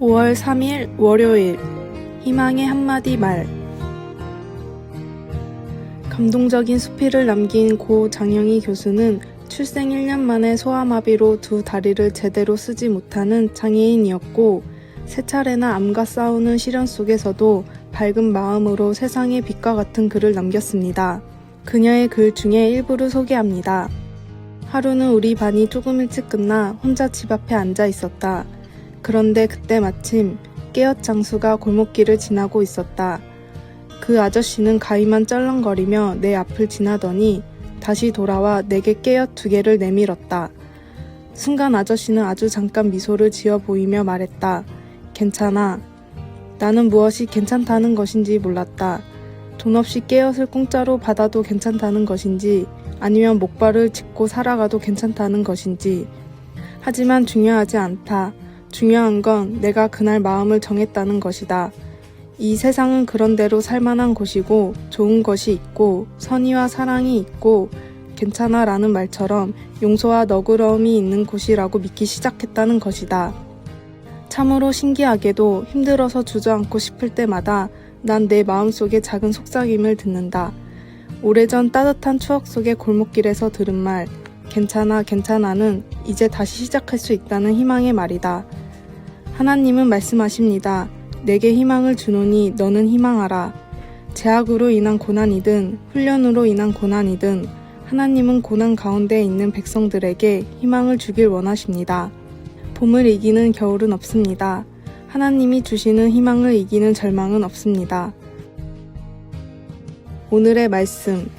5월 3일 월요일 희망의 한마디 말. 감동적인 수필을 남긴 고 장영희 교수는 출생 1년 만에 소아마비로 두 다리를 제대로 쓰지 못하는 장애인이었고, 세 차례나 암과 싸우는 시련 속에서도 밝은 마음으로 세상의 빛과 같은 글을 남겼습니다. 그녀의 글 중에 일부를 소개합니다. 하루는 우리 반이 조금 일찍 끝나 혼자 집 앞에 앉아 있었다. 그런데 그때 마침 깨엇 장수가 골목길을 지나고 있었다. 그 아저씨는 가위만 쩔렁거리며 내 앞을 지나더니 다시 돌아와 내게 깨엇 2개를 내밀었다. 순간 아저씨는 아주 잠깐 미소를 지어 보이며 말했다. 괜찮아. 나는 무엇이 괜찮다는 것인지 몰랐다. 돈 없이 깨엇을 공짜로 받아도 괜찮다는 것인지, 아니면 목발을 짚고 살아가도 괜찮다는 것인지. 하지만 중요하지 않다. 중요한 건 내가 그날 마음을 정했다는 것이다. 이 세상은 그런대로 살만한 곳이고, 좋은 것이 있고, 선의와 사랑이 있고, 괜찮아 라는 말처럼 용서와 너그러움이 있는 곳이라고 믿기 시작했다는 것이다. 참으로 신기하게도 힘들어서 주저앉고 싶을 때마다 난 내 마음속에 작은 속삭임을 듣는다. 오래전 따뜻한 추억 속의 골목길에서 들은 말, 괜찮아 괜찮아는 이제 다시 시작할 수 있다는 희망의 말이다. 하나님은 말씀하십니다. 내게 희망을 주노니 너는 희망하라. 제약으로 인한 고난이든 훈련으로 인한 고난이든 하나님은 고난 가운데 있는 백성들에게 희망을 주길 원하십니다. 봄을 이기는 겨울은 없습니다. 하나님이 주시는 희망을 이기는 절망은 없습니다. 오늘의 말씀.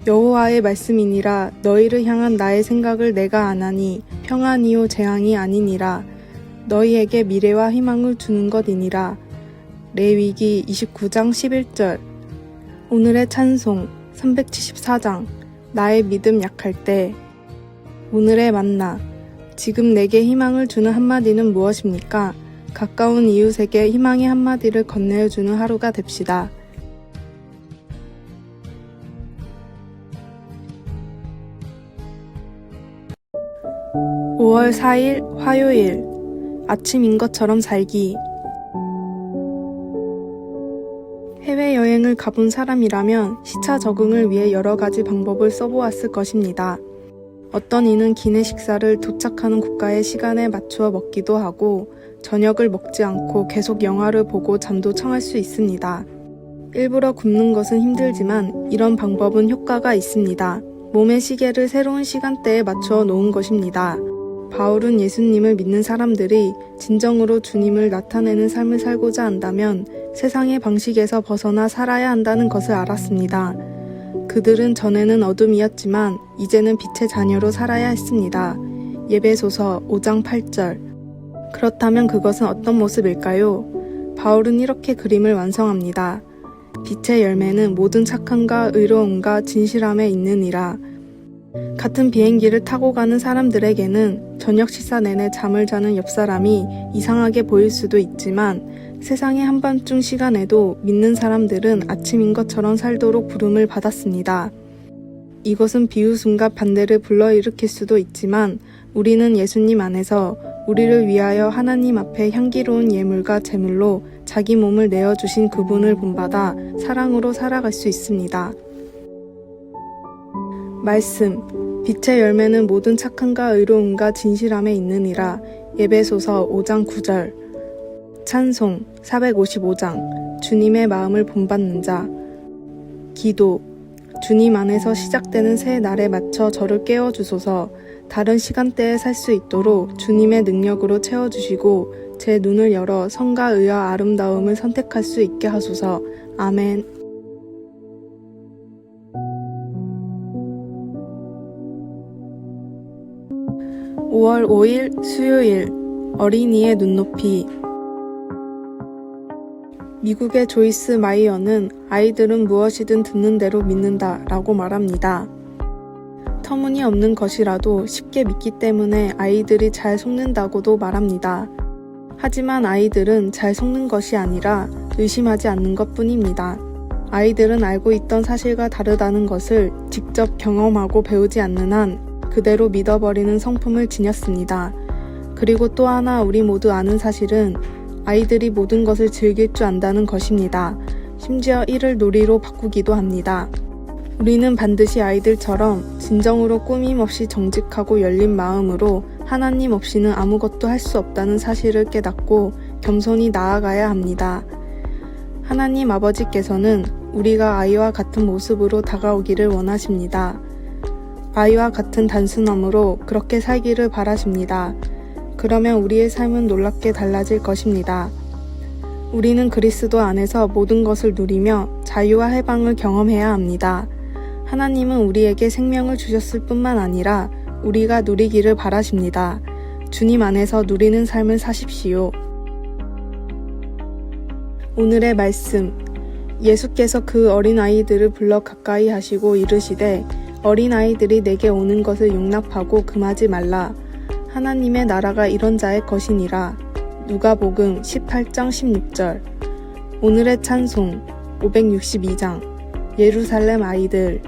여호와의 말씀이니라. 너희를 향한 나의 생각을 내가 아나니 평안이요 재앙이 아니니라. 너희에게 미래와 희망을 주는 것이니라. 레위기 29장 11절. 오늘의 찬송 374장. 나의 믿음 약할 때. 오늘의 만나. 지금 내게 희망을 주는 한마디는 무엇입니까? 가까운 이웃에게 희망의 한마디를 건네주는 하루가 됩시다. (5월 4일) 화요일. 아침인 것처럼 살기. 해외여행을 가본 사람이라면 시차 적응을 위해 여러 가지 방법을 써보았을 것입니다. 어떤 이는 기내 식사를 도착하는 국가의 시간에 맞추어 먹기도 하고, 저녁을 먹지 않고 계속 영화를 보고 잠도 청할 수 있습니다. 일부러 굶는 것은 힘들지만 이런 방법은 효과가 있습니다. 몸의 시계를 새로운 시간대에 맞추어 놓은 것입니다. 바울은 예수님을 믿는 사람들이 진정으로 주님을 나타내는 삶을 살고자 한다면 세상의 방식에서 벗어나 살아야 한다는 것을 알았습니다. 그들은 전에는 어둠이었지만 이제는 빛의 자녀로 살아야 했습니다. 에베소서 5장 8절. 그렇다면 그것은 어떤 모습일까요? 바울은 이렇게 그림을 완성합니다. 빛의 열매는 모든 착함과 의로움과 진실함에 있느니라. 같은 비행기를 타고 가는 사람들에게는 저녁 식사 내내 잠을 자는 옆 사람이 이상하게 보일 수도 있지만, 세상의 한밤중 시간에도 믿는 사람들은 아침인 것처럼 살도록 부름을 받았습니다. 이것은 비웃음과 반대를 불러일으킬 수도 있지만, 우리는 예수님 안에서 우리를 위하여 하나님 앞에 향기로운 예물과 제물로 자기 몸을 내어주신 그분을 본받아 사랑으로 살아갈 수 있습니다. 말씀. 빛의 열매는 모든 착함과 의로움과 진실함에 있느니라. 에베소서 5장 9절. 찬송 455장. 주님의 마음을 본받는 자. 기도. 주님 안에서 시작되는 새 날에 맞춰 저를 깨워주소서. 다른 시간대에 살 수 있도록 주님의 능력으로 채워주시고 제 눈을 열어 선과 의와 아름다움을 선택할 수 있게 하소서. 아멘. (5월 5일) 수요일. 어린이의 눈높이. 미국의 조이스 마이어는 아이들은 무엇이든 듣는 대로 믿는다 라고 말합니다. 터무니없는 것이라도 쉽게 믿기 때문에 아이들이 잘 속는다고도 말합니다. 하지만 아이들은 잘 속는 것이 아니라 의심하지 않는 것뿐입니다. 아이들은 알고 있던 사실과 다르다는 것을 직접 경험하고 배우지 않는 한 그대로 믿어버리는 성품을 지녔습니다. 그리고 또 하나 우리 모두 아는 사실은 아이들이 모든 것을 즐길 줄 안다는 것입니다. 심지어 이를 놀이로 바꾸기도 합니다. 우리는 반드시 아이들처럼 진정으로 꾸밈 없이 정직하고 열린 마음으로 하나님 없이는 아무것도 할 수 없다는 사실을 깨닫고 겸손히 나아가야 합니다. 하나님 아버지께서는 우리가 아이와 같은 모습으로 다가오기를 원하십니다. 아이와 같은 단순함으로 그렇게 살기를 바라십니다. 그러면 우리의 삶은 놀랍게 달라질 것입니다. 우리는 그리스도 안에서 모든 것을 누리며 자유와 해방을 경험해야 합니다. 하나님은 우리에게 생명을 주셨을 뿐만 아니라 우리가 누리기를 바라십니다. 주님 안에서 누리는 삶을 사십시오. 오늘의 말씀. 예수께서 그 어린아이들을 불러 가까이 하시고 이르시되 어린아이들이 내게 오는 것을 용납하고 금하지 말라. 하나님의 나라가 이런 자의 것이니라. 누가복음 18장 16절. 오늘의 찬송 562장. 예루살렘 아이들.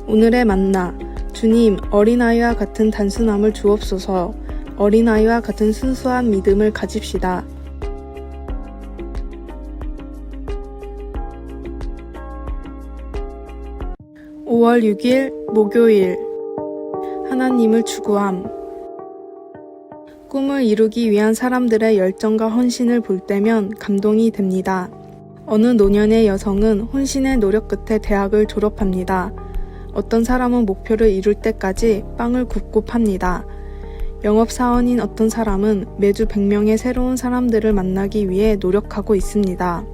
오늘의 만나. 주님, 어린아이와 같은 단순함을 주옵소서. 어린아이와 같은 순수한 믿음을 가집시다. (5월 6일) 목요일. 하나님을 추구함. 꿈을 이루기 위한 사람들의 열정과 헌신을 볼 때면 감동이 됩니다. 어느 노년의 여성은 혼신의 노력 끝에 대학을 졸업합니다. 어떤 사람은 목표를 이룰 때까지 빵을 굽고 팝니다. 영업사원인 어떤 사람은 매주 100명의 새로운 사람들을 만나기 위해 노력하고 있습니다.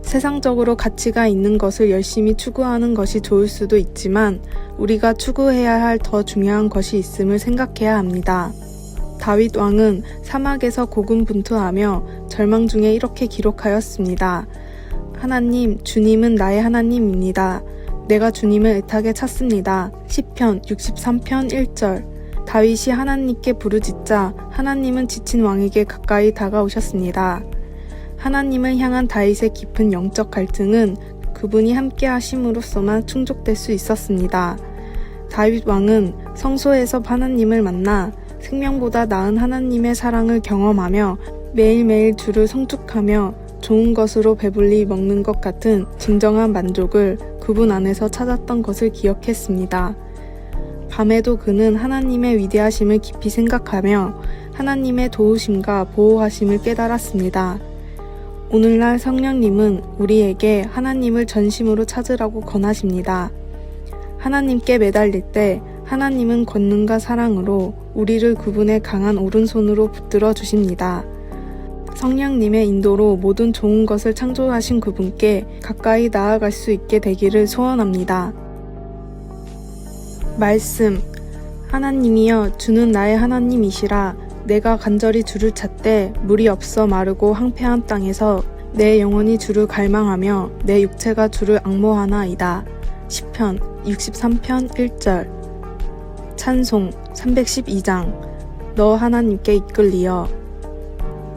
세상적으로 가치가 있는 것을 열심히 추구하는 것이 좋을 수도 있지만 우리가 추구해야 할 더 중요한 것이 있음을 생각해야 합니다. 다윗 왕은 사막에서 고군분투하며 절망 중에 이렇게 기록하였습니다. 하나님, 주님은 나의 하나님입니다. 내가 주님을 애타게 찾습니다. 시편 63편 1절. 다윗이 하나님께 부르짖자 하나님은 지친 왕에게 가까이 다가오셨습니다. 하나님을 향한 다윗의 깊은 영적 갈증은 그분이 함께 하심으로써만 충족될 수 있었습니다. 다윗 왕은 성소에서 하나님을 만나 생명보다 나은 하나님의 사랑을 경험하며 매일매일 주를 성축하며 좋은 것으로 배불리 먹는 것 같은 진정한 만족을 그분 안에서 찾았던 것을 기억했습니다. 밤에도 그는 하나님의 위대하심을 깊이 생각하며 하나님의 도우심과 보호하심을 깨달았습니다. 오늘날 성령님은 우리에게 하나님을 전심으로 찾으라고 권하십니다. 하나님께 매달릴 때 하나님은 권능과 사랑으로 우리를 그분의 강한 오른손으로 붙들어 주십니다. 성령님의 인도로 모든 좋은 것을 창조하신 그분께 가까이 나아갈 수 있게 되기를 소원합니다. 말씀. 하나님이여, 주는 나의 하나님이시라. 내가 간절히 주를 찾되 물이 없어 마르고 황폐한 땅에서 내 영혼이 주를 갈망하며 내 육체가 주를 앙모하나이다. 시편 63편 1절. 찬송 312장. 너 하나님께 이끌리어.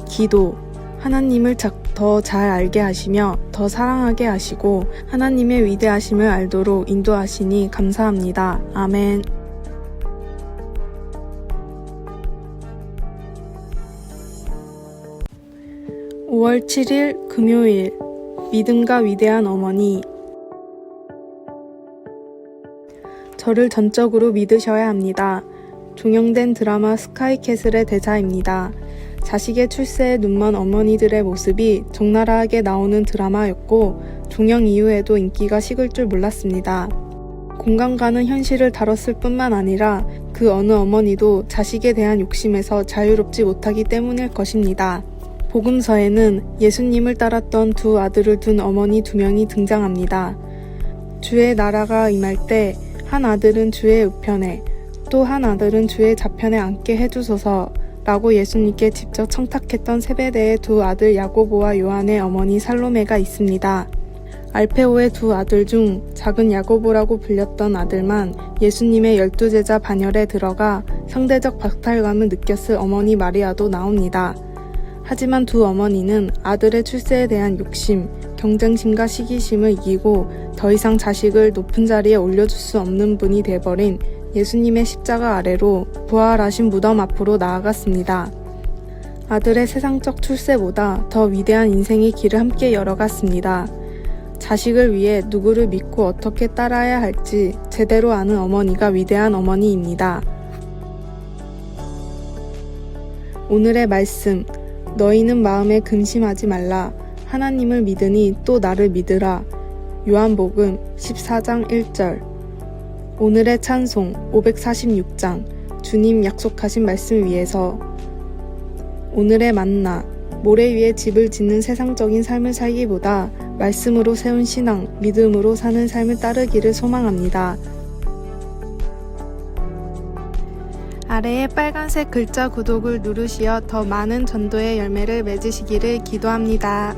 기도. 하나님을 더 잘 알게 하시며 더 사랑하게 하시고 하나님의 위대하심을 알도록 인도하시니 감사합니다. 아멘. 5월 7일 금요일. 믿음과 위대한 어머니. 저를 전적으로 믿으셔야 합니다. 종영된 드라마 스카이캐슬의 대사입니다. 자식의 출세에 눈먼 어머니들의 모습이 적나라하게 나오는 드라마였고 종영 이후에도 인기가 식을 줄 몰랐습니다. 공감 가는 현실을 다뤘을 뿐만 아니라 그 어느 어머니도 자식에 대한 욕심에서 자유롭지 못하기 때문일 것입니다. 복음서에는 예수님을 따랐던 두 아들을 둔 어머니 2명이 등장합니다. 주의 나라가 임할 때 한 아들은 주의 우편에 또 한 아들은 주의 좌편에 앉게 해주소서 라고 예수님께 직접 청탁했던 세베대의 두 아들 야고보와 요한의 어머니 살로메가 있습니다. 알페오의 두 아들 중 작은 야고보라고 불렸던 아들만 예수님의 12제자 반열에 들어가 상대적 박탈감을 느꼈을 어머니 마리아도 나옵니다. 하지만 두 어머니는 아들의 출세에 대한 욕심, 경쟁심과 시기심을 이기고 더 이상 자식을 높은 자리에 올려줄 수 없는 분이 돼버린 예수님의 십자가 아래로 부활하신 무덤 앞으로 나아갔습니다. 아들의 세상적 출세보다 더 위대한 인생의 길을 함께 열어갔습니다. 자식을 위해 누구를 믿고 어떻게 따라야 할지 제대로 아는 어머니가 위대한 어머니입니다. 오늘의 말씀, 너희는 마음에 근심하지 말라. 하나님을 믿으니 또 나를 믿으라. 요한복음 14장 1절. 오늘의 찬송 546장, 주님 약속하신 말씀 위에서. 오늘의 만나, 모래 위에 집을 짓는 세상적인 삶을 살기보다 말씀으로 세운 신앙, 믿음으로 사는 삶을 따르기를 소망합니다. 아래의 빨간색 글자 구독을 누르시어 더 많은 전도의 열매를 맺으시기를 기도합니다.